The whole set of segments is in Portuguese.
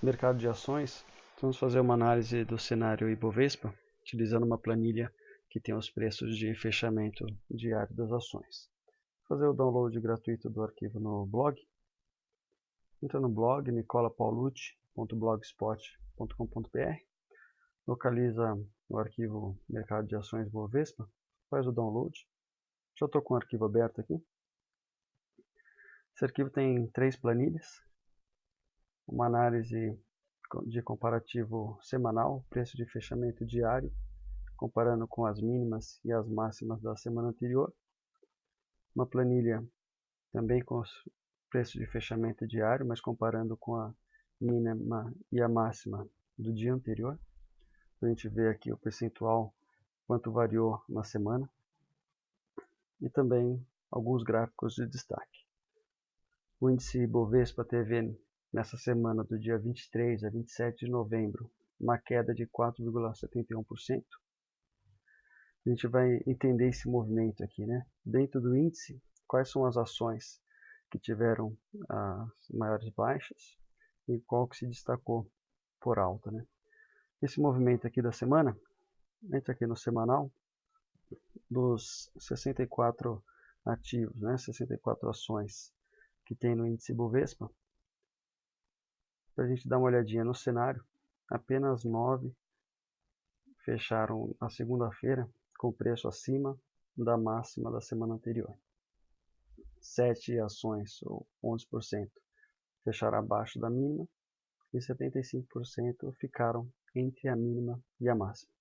mercado de ações, vamos fazer uma análise do cenário Ibovespa, utilizando uma planilha que tem os preços de fechamento diário das ações. Vou fazer o download gratuito do arquivo no blog. Entra no blog nicolapaulucci.blogspot.com.br, localiza o arquivo mercado de ações Ibovespa, faz o download. Já estou com o arquivo aberto aqui. Esse arquivo tem 3 planilhas. Uma análise de comparativo semanal, preço de fechamento diário, comparando com as mínimas e as máximas da semana anterior. Uma planilha também com os preços de fechamento diário, mas comparando com a mínima e a máxima do dia anterior. A gente vê aqui o percentual, quanto variou na semana. E também alguns gráficos de destaque. O índice Ibovespa teve nessa semana do dia 23 a 27 de novembro uma queda de 4,71%. A gente vai entender esse movimento aqui, né? Dentro do índice, quais são as ações que tiveram as maiores baixas e qual que se destacou por alta, né? Esse movimento aqui da semana, entra aqui no semanal, dos 64 ativos, né? 64 ações que tem no índice Ibovespa, para a gente dar uma olhadinha no cenário, apenas 9 fecharam a segunda-feira com preço acima da máxima da semana anterior. 7 ações, ou 11%, fecharam abaixo da mínima e 75% ficaram entre a mínima e a máxima.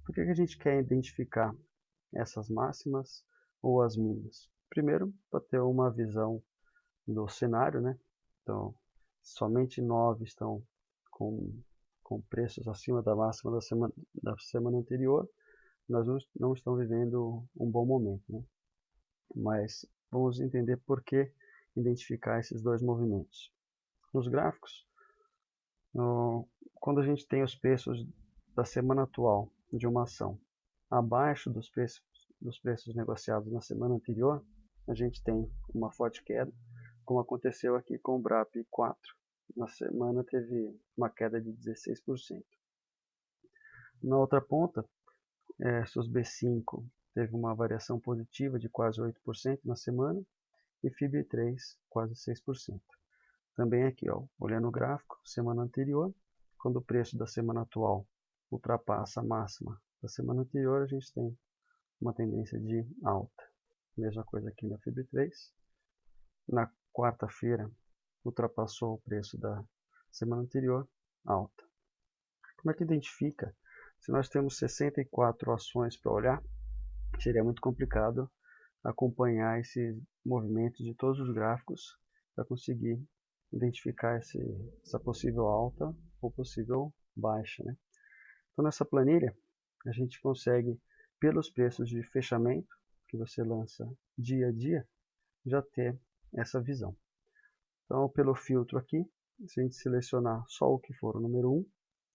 Por que a gente quer identificar essas máximas ou as mínimas? Primeiro, para ter uma visão do cenário, né? Então, somente 9 estão com preços acima da máxima da semana anterior. Nós não estamos vivendo um bom momento, né? Mas vamos entender por que identificar esses dois movimentos. Nos gráficos, quando a gente tem os preços da semana atual de uma ação abaixo dos preços negociados na semana anterior, a gente tem uma forte queda, como aconteceu aqui com o BRAP4. Na semana teve uma queda de 16%. Na outra ponta, SUSB5 teve uma variação positiva de quase 8% na semana e FIB3 quase 6%. Também aqui, ó, olhando o gráfico, semana anterior, quando o preço da semana atual ultrapassa a máxima da semana anterior, a gente tem uma tendência de alta. Mesma coisa aqui na FIB3. Na quarta-feira, ultrapassou o preço da semana anterior, alta. Como é que identifica? Se nós temos 64 ações para olhar, seria muito complicado acompanhar esses movimentos de todos os gráficos para conseguir identificar essa possível alta ou possível baixa, né? Então, nessa planilha, a gente consegue, pelos preços de fechamento que você lança dia a dia, já ter essa visão. Então, pelo filtro aqui, se a gente selecionar só o que for o número 1,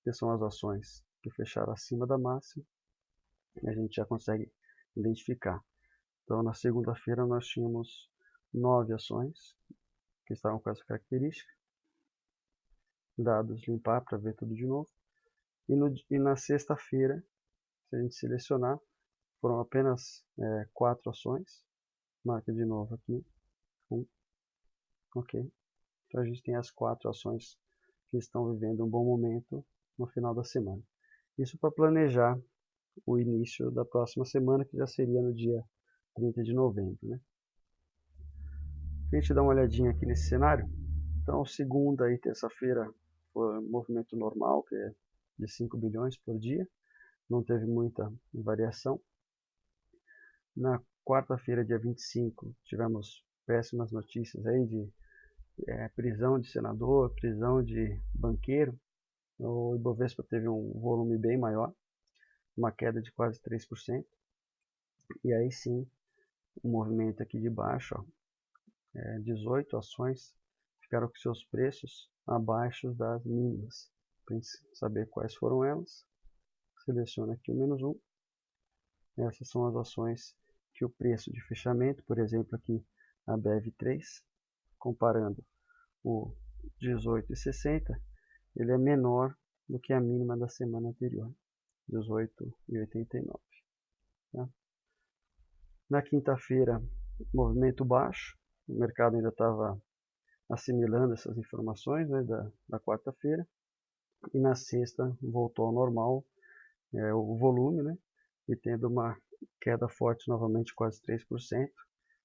que são as ações que fecharam acima da máxima, a gente já consegue identificar. Então, na segunda-feira, nós tínhamos 9 ações que estavam com essa característica. Dados limpar para ver tudo de novo. E na sexta-feira, se a gente selecionar, foram apenas 4 ações. Marca de novo aqui. Ok. Então a gente tem as 4 ações que estão vivendo um bom momento no final da semana. Isso para planejar o início da próxima semana, que já seria no dia 30 de novembro, né? A gente dá uma olhadinha aqui nesse cenário. Então, segunda e terça-feira foi um movimento normal, que é de 5 bilhões por dia. Não teve muita variação. Na quarta-feira, dia 25, tivemos péssimas notícias aí de prisão de senador, prisão de banqueiro. O Ibovespa teve um volume bem maior, uma queda de quase 3%. E aí sim, o movimento aqui de baixo, ó, 18 ações ficaram com seus preços abaixo das mínimas. Para a gente saber quais foram elas, seleciona aqui o menos 1. Essas são as ações que o preço de fechamento, por exemplo aqui a BEV3, comparando o 18,60, ele é menor do que a mínima da semana anterior, 18,89. Tá? Na quinta-feira, movimento baixo, o mercado ainda estava assimilando essas informações, né, da quarta-feira, e na sexta voltou ao normal o volume, né, e tendo uma queda forte novamente, quase 3%,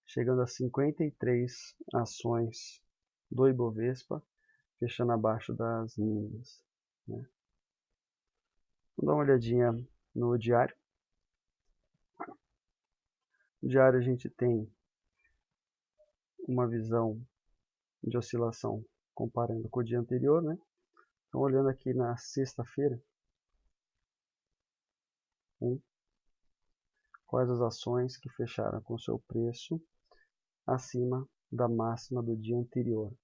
chegando a 53 ações do Ibovespa, fechando abaixo das mínimas. Né. Vamos dar uma olhadinha no diário. No diário a gente tem uma visão de oscilação comparando com o dia anterior, né? Então, olhando aqui na sexta-feira, quais as ações que fecharam com seu preço acima da máxima do dia anterior?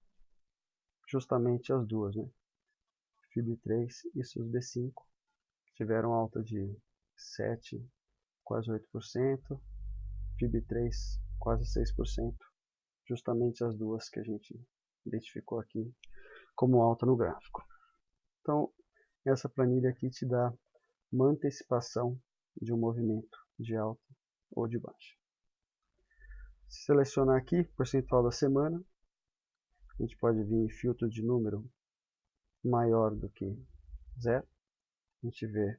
Justamente as duas, né? FIB3 e SUSB5 tiveram alta de 7, quase 8%, FIB3 quase 6%, justamente as duas que a gente identificou aqui como alta no gráfico. Então, essa planilha aqui te dá uma antecipação de um movimento de alta ou de baixa. Se selecionar aqui, percentual da semana, a gente pode vir em filtro de número maior do que 0. A gente vê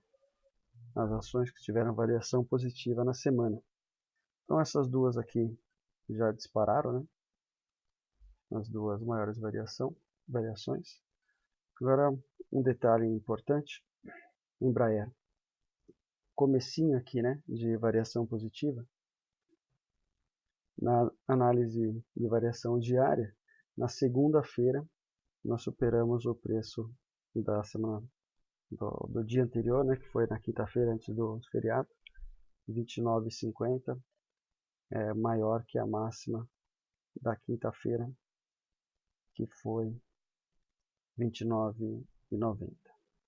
as ações que tiveram variação positiva na semana. Então essas duas aqui já dispararam, né? As duas maiores variações. Agora um detalhe importante, Embraer. Comecinho aqui, né, de variação positiva. Na análise de variação diária, na segunda-feira nós superamos o preço da semana do dia anterior, né, que foi na quinta-feira antes do feriado, 29,50, é maior que a máxima da quinta-feira, que foi 29,90.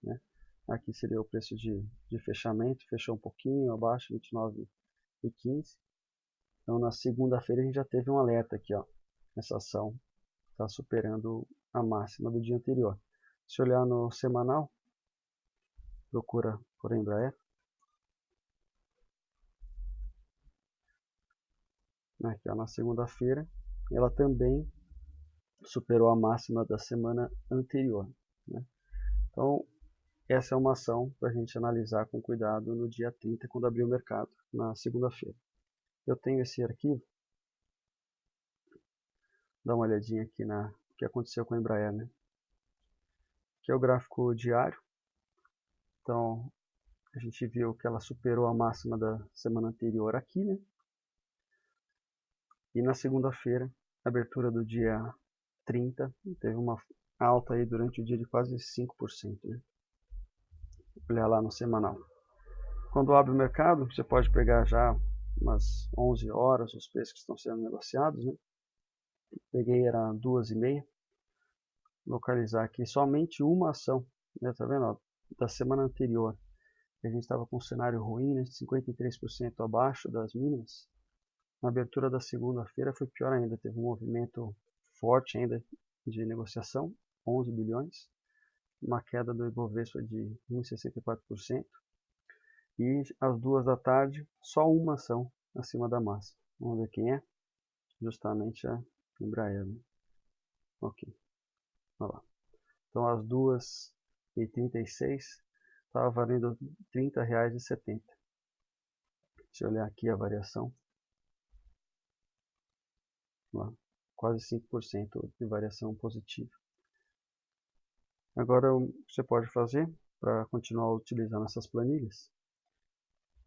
Né? Aqui seria o preço de fechamento, fechou um pouquinho abaixo, 29,15. Então na segunda-feira a gente já teve um alerta aqui, ó. Essa ação está superando a máxima do dia anterior. Se olhar no semanal, procura por Embraer. Aqui, ó, na segunda-feira, ela também superou a máxima da semana anterior. Né? Então, essa é uma ação para a gente analisar com cuidado no dia 30, quando abrir o mercado, na segunda-feira. Eu tenho esse arquivo. Dá uma olhadinha aqui no que aconteceu com a Embraer. Né? Aqui é o gráfico diário. Então, a gente viu que ela superou a máxima da semana anterior aqui, né? E na segunda-feira, abertura do dia 30, teve uma alta aí durante o dia de quase 5%. Né? Olhar lá no semanal. Quando abre o mercado, você pode pegar já umas 11 horas os preços que estão sendo negociados. Né? Peguei, era 2h30. Localizar aqui somente uma ação, né? Tá vendo? Ó, da semana anterior. A gente estava com um cenário ruim, né? 53% abaixo das mínimas. Na abertura da segunda-feira foi pior ainda, teve um movimento forte ainda de negociação, 11 bilhões, uma queda do Ibovespa de 1,64%, e às 2 da tarde, só uma ação acima da massa. Vamos ver quem é? Justamente a Embraer. Né? Ok, olha lá. Então às 2h36 estava valendo R$ 30,70. Deixa eu olhar aqui a variação. Quase 5% de variação positiva. Agora, o que você pode fazer para continuar utilizando essas planilhas,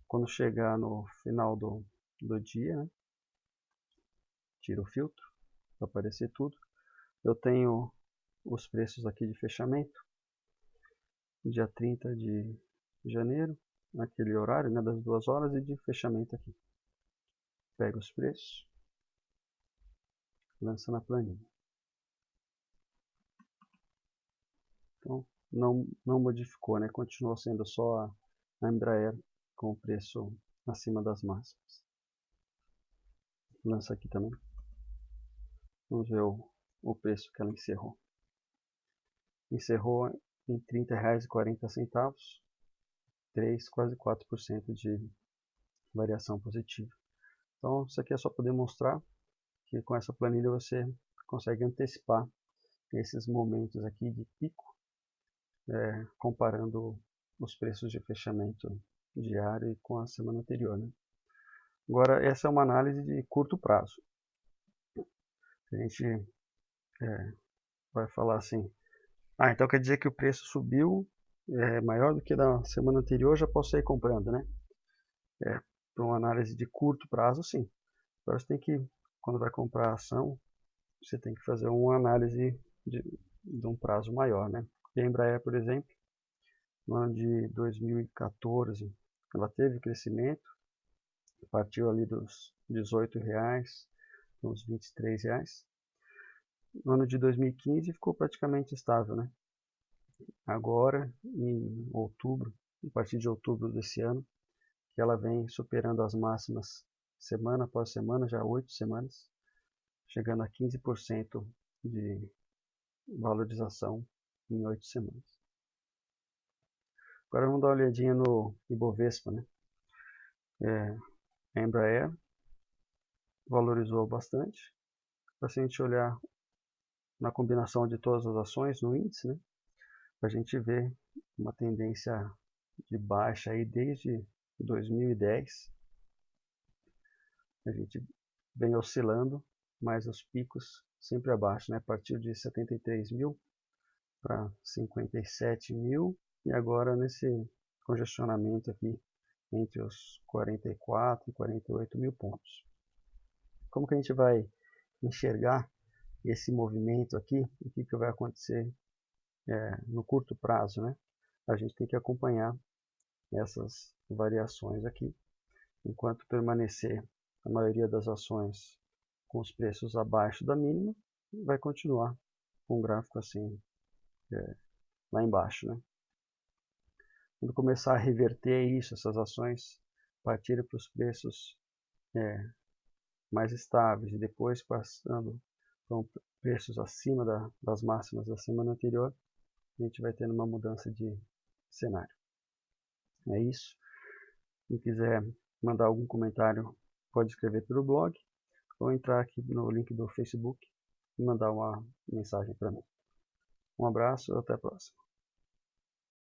quando chegar no final do dia, né, tira o filtro para aparecer tudo. Eu tenho os preços aqui de fechamento, dia 30 de janeiro, naquele horário, né, das 2 horas, e de fechamento aqui. Pega os preços, lança na planilha. Então, não modificou, né? Continuou sendo só a Embraer com o preço acima das máximas. Lança aqui também. Vamos ver o preço que ela encerrou. Encerrou em R$ 30,40, quase 4% de variação positiva. Então, isso aqui é só para demonstrar que com essa planilha você consegue antecipar esses momentos aqui de pico, comparando os preços de fechamento diário com a semana anterior, né? Agora, essa é uma análise de curto prazo. A gente vai falar assim, então quer dizer que o preço subiu maior do que da semana anterior, já posso sair comprando, né? Para uma análise de curto prazo, sim. Agora você tem que, quando vai comprar a ação, você tem que fazer uma análise de um prazo maior, né? E a Embraer, por exemplo, no ano de 2014, ela teve crescimento, partiu ali dos R$18, uns R$23. No ano de 2015 ficou praticamente estável, né? Agora, em outubro, a partir de outubro desse ano, que ela vem superando as máximas semana após semana, já 8 semanas, chegando a 15% de valorização em 8 semanas. Agora vamos dar uma olhadinha no Ibovespa, né? A Embraer valorizou bastante. Se a gente olhar na combinação de todas as ações no índice, né, a gente vê uma tendência de baixa aí desde 2010. A gente vem oscilando, mas os picos sempre abaixo, né? A partir de 73 mil para 57 mil e agora nesse congestionamento aqui entre os 44 e 48 mil pontos. Como que a gente vai enxergar esse movimento aqui? O que vai acontecer no curto prazo, né? A gente tem que acompanhar essas variações aqui. Enquanto permanecer a maioria das ações com os preços abaixo da mínima, vai continuar com um gráfico assim lá embaixo, né? Quando começar a reverter isso, essas ações partirem para os preços mais estáveis e depois passando para preços acima das máximas da semana anterior, a gente vai tendo uma mudança de cenário. É isso. Quem quiser mandar algum comentário, pode escrever pelo blog ou entrar aqui no link do Facebook e mandar uma mensagem para mim. Um abraço e até a próxima.